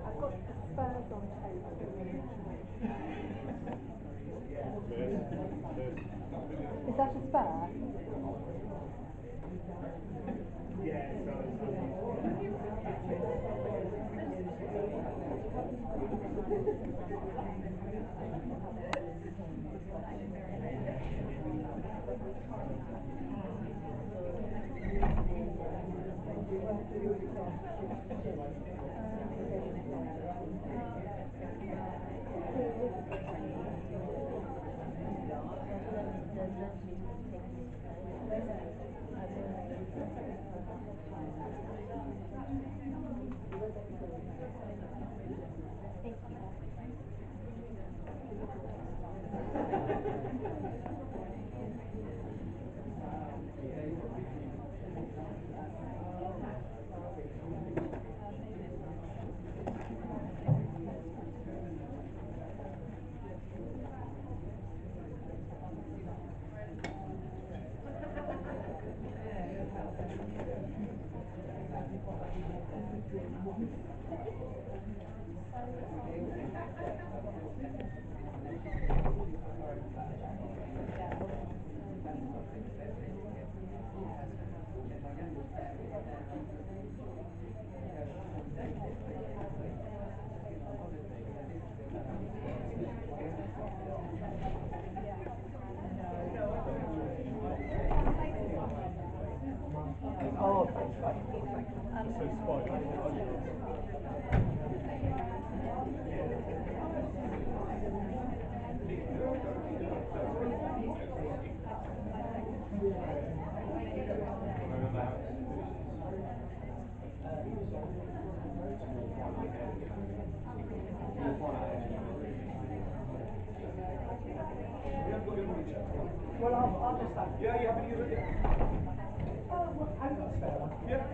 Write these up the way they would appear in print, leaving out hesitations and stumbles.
I've got the Spurs on total. Is that a spur? Oh, thanks. So spoiled. Well, I'll just have. Yeah, yeah, but you look at. Well, I've got a spare one. Yeah.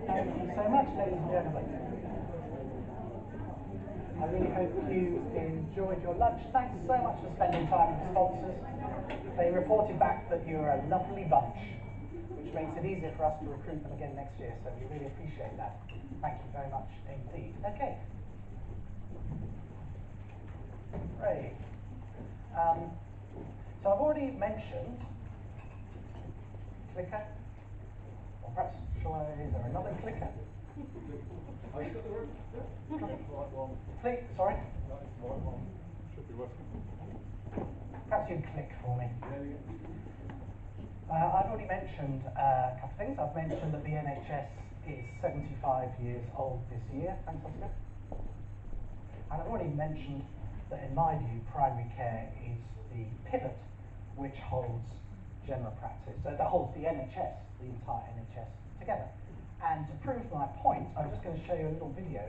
Thank you so much, ladies and gentlemen. I really hope you enjoyed your lunch. Thanks so much for spending time with the sponsors. They reported back that you're a lovely bunch, which makes it easier for us to recruit them again next year, so we really appreciate that. Thank you very much indeed. Okay. Great. So I've already mentioned clicker, or perhaps is there another clicker? Please, sorry? Should be working. Perhaps you'd click for me. I've already mentioned a couple of things. I've mentioned that the NHS is 75 years old this year. Thanks, Oscar. And I've already mentioned that in my view, primary care is the pivot which holds general practice, so that holds the NHS, the entire NHS, together. And to prove my point, I'm just going to show you a little video,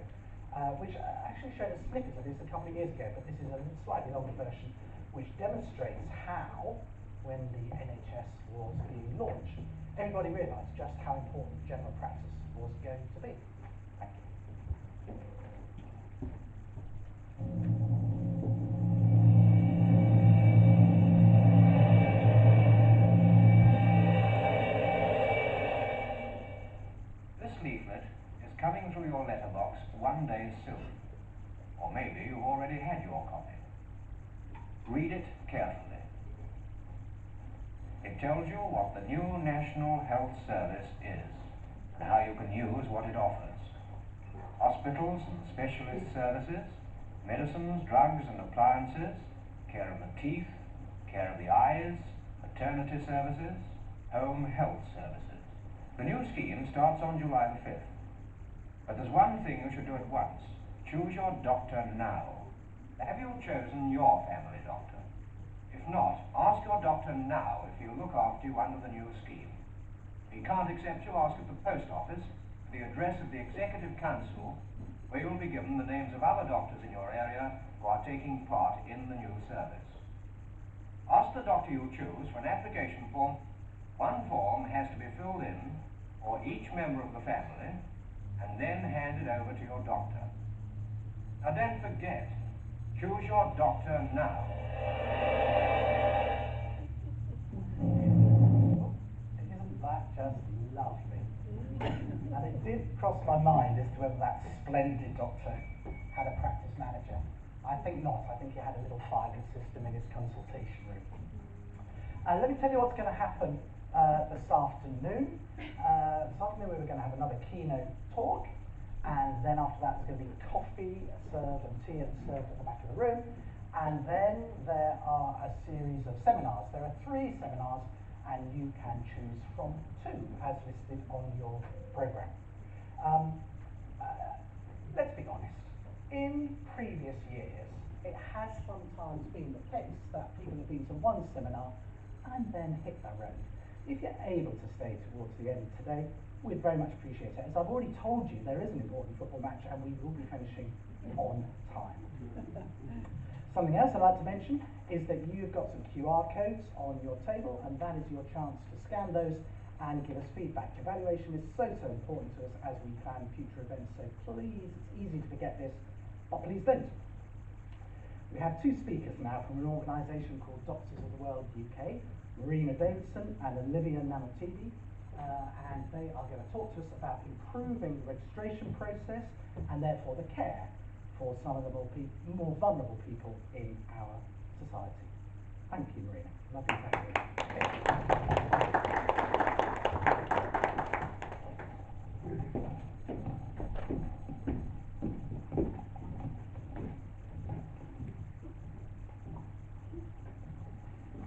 which actually showed a snippet of this a couple of years ago, but this is a slightly longer version, which demonstrates how, when the NHS was being launched, everybody realised just how important general practice was going to be. Thank you. This leaflet is coming through your letterbox one day soon. Or maybe you've already had your copy. Read it carefully. It tells you what the new National Health Service is and how you can use what it offers. Hospitals and specialist services, medicines, drugs and appliances, care of the teeth, care of the eyes, maternity services, home health services. The new scheme starts on July the 5th. But there's one thing you should do at once. Choose your doctor now. Have you chosen your family doctor? If not, ask your doctor now if he'll look after you under the new scheme. If he can't accept you, ask at the post office for the address of the Executive Council, where you'll be given the names of other doctors in your area who are taking part in the new service. Ask the doctor you choose for an application form. One form has to be filled in for each member of the family and then handed over to your doctor. Now don't forget, choose your doctor now. Isn't that just lovely? And it did cross my mind as to whether that splendid doctor had a practice manager. I think not. I think he had a little filing system in his consultation room. Let me tell you what's going to happen this afternoon. This afternoon we were going to have another keynote talk, and then after that there's going to be coffee served and tea served at the back of the room, and then there are a series of seminars. There are 3 seminars, and you can choose from 2 as listed on your programme. Let's be honest. In previous years, it has sometimes been the case that people have been to one seminar and then hit the road. If you're able to stay towards the end today, we'd very much appreciate it. As I've already told you, there is an important football match and we will be finishing on time. Something else I'd like to mention is that you've got some QR codes on your table, and that is your chance to scan those and give us feedback. Evaluation is so important to us as we plan future events, so please, it's easy to forget this, but please don't. We have 2 speakers now from an organisation called Doctors of the World UK, Marina Davidson and Olivia Namatidi, and they are going to talk to us about improving the registration process and therefore the care for some of the more vulnerable people in our society. Thank you, Marina. Lovely to have you.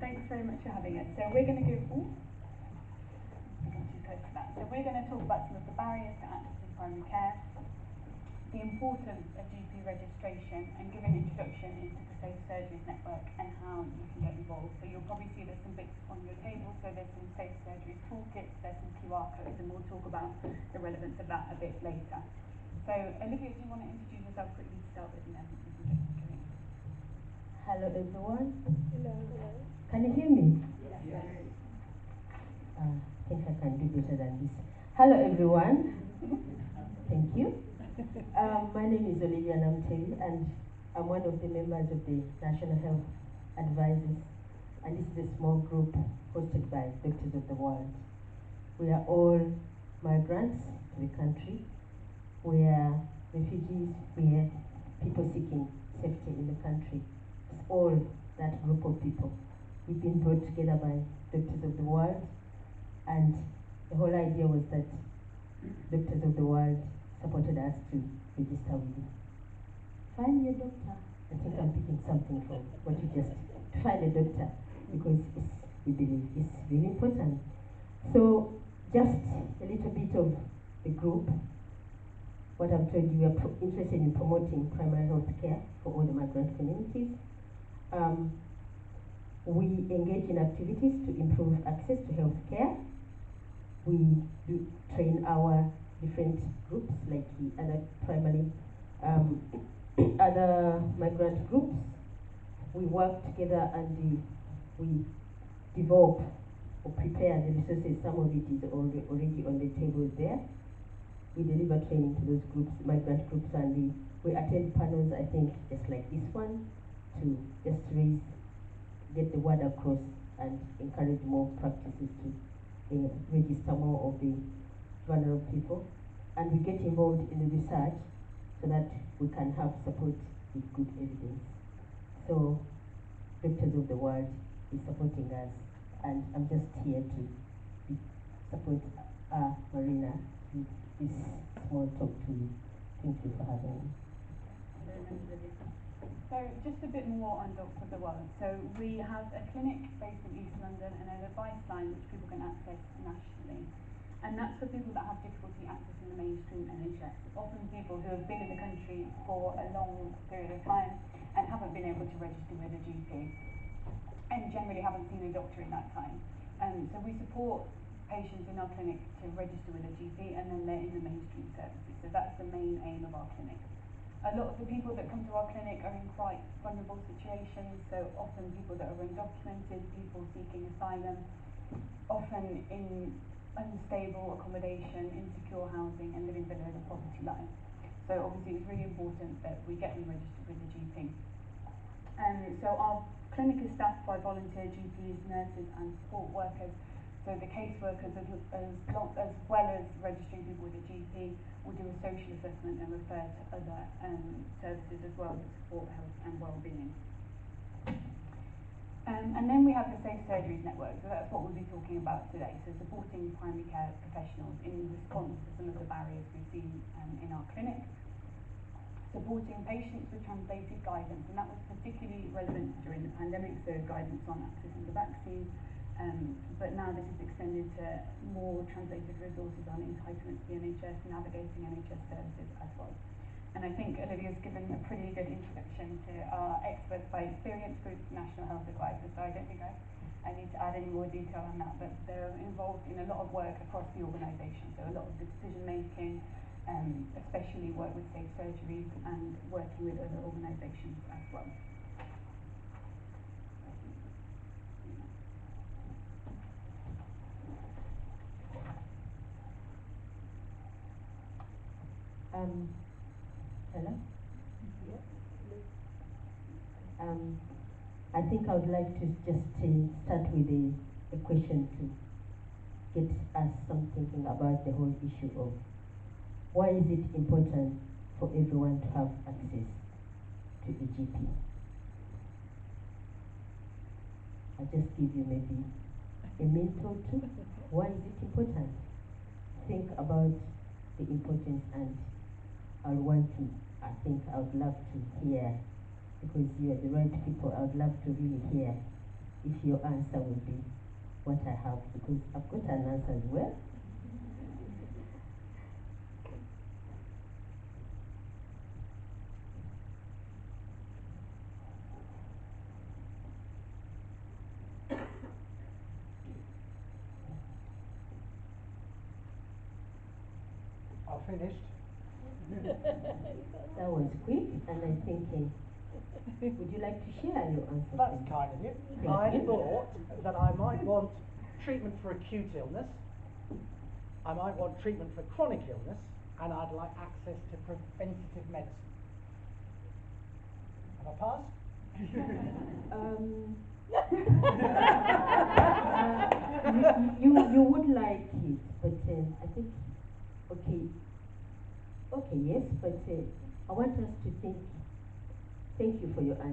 Thanks very much for having us. So we're going to go, So we're going to talk about some of the barriers to accessing primary care, the importance of GP registration, and give an introduction into the Safe Surgeries network and how you can get involved. So you'll probably see there's some bits on your table. So there's some Safe Surgeries toolkits, there's some QR codes, and we'll talk about the relevance of that a bit later. So Olivia, do you want to introduce yourself quickly to start with, and then we can get going? Hello everyone. Hello. Can you hear me? Yes. I think I can do better than this. Hello everyone. Thank you. My name is Olivia Namteli, and I'm one of the members of the National Health Advisors, and this is a small group hosted by Doctors of the World. We are all migrants to the country. We are refugees. We are people seeking safety in the country. It's all that group of people. We've been brought together by Doctors of the World, and the whole idea was that Doctors of the World supported us to register with you. Find your doctor. I think I'm picking something from what you just to find a doctor, because we believe it's really important. So just a little bit of the group. What I've told you, we are interested in promoting primary health care for all the migrant communities. We engage in activities to improve access to health care. We do train our different groups, like the other primary, other migrant groups. We work together and we develop or prepare the resources. Some of it is already on the table there. We deliver training to those groups, migrant groups, and we attend panels, I think, just like this one, to just get the word across and encourage more practices to register more of the vulnerable people. And we get involved in the research so that we can have support with good evidence. So, Doctors of the World is supporting us, and I'm just here to support Marina with this small talk to you. Thank you for having me. So just a bit more on Doctors of the World. So we have a clinic based in East London and an advice line which people can access nationally. And that's for people that have difficulty accessing the mainstream NHS. Often people who have been in the country for a long period of time and haven't been able to register with a GP and generally haven't seen a doctor in that time. So we support patients in our clinic to register with a GP and then they're in the mainstream services. So that's the main aim of our clinic. A lot of the people that come to our clinic are in quite vulnerable situations, so often people that are undocumented, people seeking asylum, often in unstable accommodation, insecure housing and living below the poverty line. So obviously it's really important that we get them registered with the GP. So our clinic is staffed by volunteer GPs, nurses and support workers. So the caseworkers, as well as registering people with a GP, will do a social assessment and refer to other services as well to support health and well-being. And then we have the Safe Surgeries Network, so that's what we'll be talking about today. So supporting primary care professionals in response to some of the barriers we've seen in our clinic. Supporting patients with translated guidance, and that was particularly relevant during the pandemic, so guidance on accessing the vaccine, but now this is extended to more translated resources on entitlement to the NHS, navigating NHS services as well. And I think Olivia's given a pretty good introduction to our Experts by Experience group, National Health Advisors, so I don't think I need to add any more detail on that, but they're involved in a lot of work across the organisation, so a lot of the decision making, especially work with Safe Surgeries and working with other organisations as well. Hello? I think I would like to just start with a question to get us some thinking about the whole issue of why is it important for everyone to have access to a GP? I'll just give you maybe a minute or two. Why is it important? Think about the importance, and I would love to hear, because you are the right people, I would love to really hear if your answer would be what I have, because I've got an answer as well. I've finished. That was quick, and I'm thinking, would you like to share your answer? That's please? kind of you. Thank I you. thought that I might want treatment for acute illness, I might want treatment for chronic illness, and I'd like access to preventative medicine. Have I passed? You would like it, but I think, okay, yes, but I want us to think. Thank you for your answer.